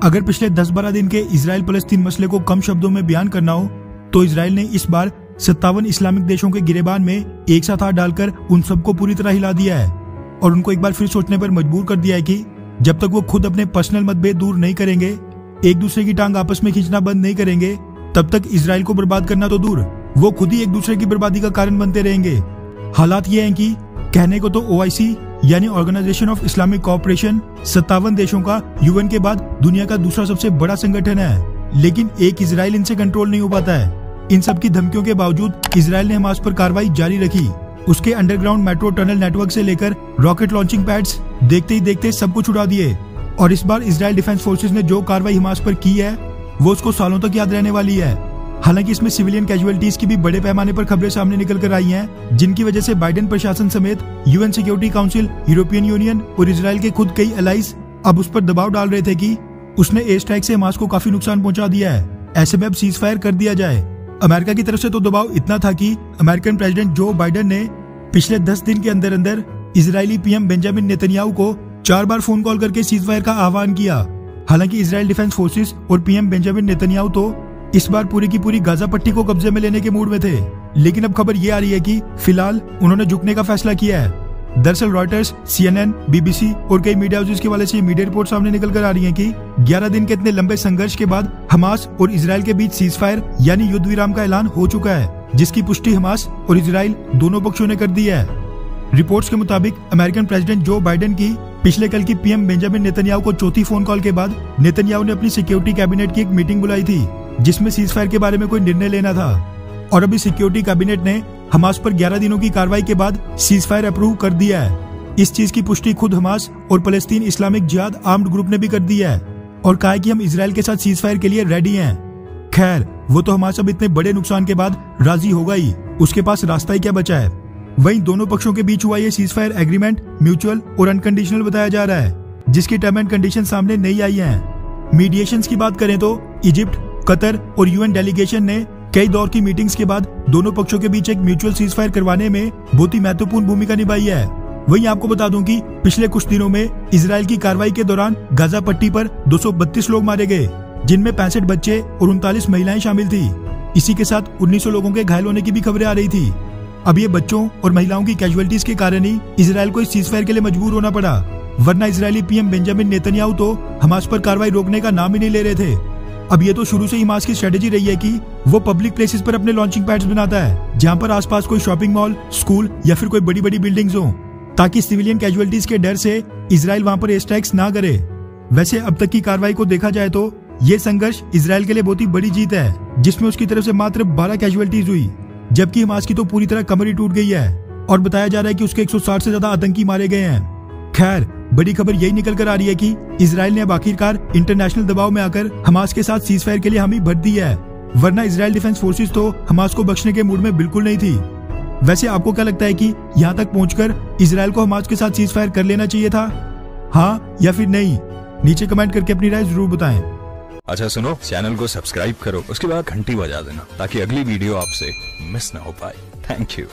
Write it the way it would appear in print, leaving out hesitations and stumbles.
अगर पिछले 10-12 दिन के इजराइल फलस्तीन मसले को कम शब्दों में बयान करना हो तो इजराइल ने इस बार 57 इस्लामिक देशों के गिरेबान में एक साथ हाथ डालकर उन सबको पूरी तरह हिला दिया है और उनको एक बार फिर सोचने पर मजबूर कर दिया है कि जब तक वो खुद अपने पर्सनल मतभेद दूर नहीं करेंगे, एक दूसरे की टांग आपस में खींचना बंद नहीं करेंगे, तब तक इजराइल को बर्बाद करना तो दूर, वो खुद ही एक दूसरे की बर्बादी का कारण बनते रहेंगे। हालात ये हैं कि कहने को तो OIC यानी ऑर्गेनाइजेशन ऑफ इस्लामिक कोऑपरेशन 57 देशों का UN के बाद दुनिया का दूसरा सबसे बड़ा संगठन है, लेकिन एक इजराइल इनसे कंट्रोल नहीं हो पाता है। इन सब की धमकियों के बावजूद इजराइल ने हमास पर कार्रवाई जारी रखी। उसके अंडरग्राउंड मेट्रो टनल नेटवर्क से लेकर रॉकेट लॉन्चिंग पैड्स देखते ही देखते सब कुछ उड़ा दिए। और इस बार इजराइल डिफेंस फोर्सेस ने जो कार्रवाई हमास पर की है वो उसको सालों तक याद रहने वाली है। हालांकि इसमें सिविलियन कैजुअलिटीज की भी बड़े पैमाने पर खबरें सामने निकल कर आई हैं, जिनकी वजह से बाइडेन प्रशासन समेत UN security council, European union और इजराइल के खुद कई एलाइज अब उस पर दबाव डाल रहे थे कि उसने एयर स्ट्राइक से हमास को काफी नुकसान पहुंचा दिया है, ऐसे में अब सीज फायर कर दिया जाए। अमेरिका की तरफ से तो दबाव इतना था कि अमेरिकन प्रेसिडेंट जो बाइडेन ने पिछले 10 दिन के अंदर अंदर इजरायली PM बेंजामिन नेतन्याहू को 4 बार फोन कॉल करके सीज फायर का आह्वान किया। हालांकि इजराइल डिफेंस फोर्सेस और PM बेंजामिन नेतन्याहू तो इस बार पूरी की पूरी गाजा पट्टी को कब्जे में लेने के मूड में थे, लेकिन अब खबर ये आ रही है कि फिलहाल उन्होंने झुकने का फैसला किया है। दरअसल रॉयटर्स, CNN, BBC और कई मीडिया हाउसेस के वाले से मीडिया रिपोर्ट सामने निकल कर आ रही है कि 11 दिन के इतने लंबे संघर्ष के बाद हमास और इजराइल के बीच सीज फायर यानी युद्ध विराम का ऐलान हो चुका है, जिसकी पुष्टि हमास और इजराइल दोनों पक्षों ने कर दी है। रिपोर्ट्स के मुताबिक अमेरिकन प्रेसिडेंट जो बाइडेन की पिछले कल की PM बेंजामिन नेतन्याहू को चौथी फोन कॉल के बाद नेतन्याहू ने अपनी सिक्योरिटी कैबिनेट की एक मीटिंग बुलाई थी, जिसमें सीज फायर के बारे में कोई निर्णय लेना था। और अभी सिक्योरिटी कैबिनेट ने हमास पर 11 दिनों की कार्रवाई के बाद सीज फायर अप्रूव कर दिया है। इस चीज की पुष्टि खुद हमास और फलस्तीन इस्लामिक जिहाद आर्म्ड ग्रुप ने भी कर दी है और कहा है कि हम इजराइल के साथ सीज फायर के लिए रेडी हैं। खैर, वो तो हमास अब इतने बड़े नुकसान के बाद राजी होगा ही, उसके पास रास्ता ही क्या बचा है। वहीं दोनों पक्षों के बीच हुआ ये सीज फायर एग्रीमेंट म्यूचुअल और अनकंडीशनल बताया जा रहा है, जिसकी टर्म एंड कंडीशन सामने नहीं आई है। मीडिएशंस की बात करें तो इजिप्ट, कतर और UN डेलीगेशन ने कई दौर की मीटिंग्स के बाद दोनों पक्षों के बीच एक म्यूचुअल सीज फायर करवाने में बहुत ही महत्वपूर्ण भूमिका निभाई है। वहीं आपको बता दूं कि पिछले कुछ दिनों में इजराइल की कार्रवाई के दौरान गाजा पट्टी पर 232 लोग मारे गए, जिनमें 65 बच्चे और 39 महिलाएं शामिल थी। इसी के साथ 1900 लोगों के घायल होने की भी खबरें आ रही थी। अब ये बच्चों और महिलाओं की कैजुअलिटीज के कारण ही इजराइल को इस सीज फायर के लिए मजबूर होना पड़ा, वरना इजरायली PM बेंजामिन नेतन्याहू तो हमास पर कार्रवाई रोकने का नाम ही नहीं ले रहे थे। अब ये तो शुरू से ही हमास की स्ट्रेटेजी रही है कि वो पब्लिक प्लेसेस पर अपने लॉन्चिंग पैड्स बनाता है, जहां पर आसपास कोई शॉपिंग मॉल, स्कूल या फिर कोई बड़ी बड़ी बिल्डिंग्स हो, ताकि सिविलियन कैजुअलिटीज के डर से इजराइल वहां पर एयर स्ट्राइक्स ना करे। वैसे अब तक की कार्रवाई को देखा जाए तो ये संघर्ष इजराइल के लिए बहुत ही बड़ी जीत है, जिसमें उसकी तरफ से मात्र 12 कैजुअलिटीज हुई, जबकि हमास की तो पूरी तरह कमर ही टूट गई है और बताया जा रहा है कि उसके 160 से ज्यादा आतंकी मारे गए हैं। खैर, बड़ी खबर यही निकल कर आ रही है कि इजराइल ने अब आखिरकार इंटरनेशनल दबाव में आकर हमास के साथ सीज फायर के लिए हामी भर दी है, वरना इजराइल डिफेंस फोर्सेस तो हमास को बख्शने के मूड में बिल्कुल नहीं थी। वैसे आपको क्या लगता है कि यहाँ तक पहुंचकर इजराइल को हमास के साथ सीज फायर कर लेना चाहिए था, हाँ या फिर नहीं? नीचे कमेंट करके अपनी राय जरूर बताएं। अच्छा सुनो, चैनल को सब्सक्राइब करो, उसके बाद घंटी बजा देना ताकि अगली वीडियो आपसे मिस ना हो पाए। Thank you.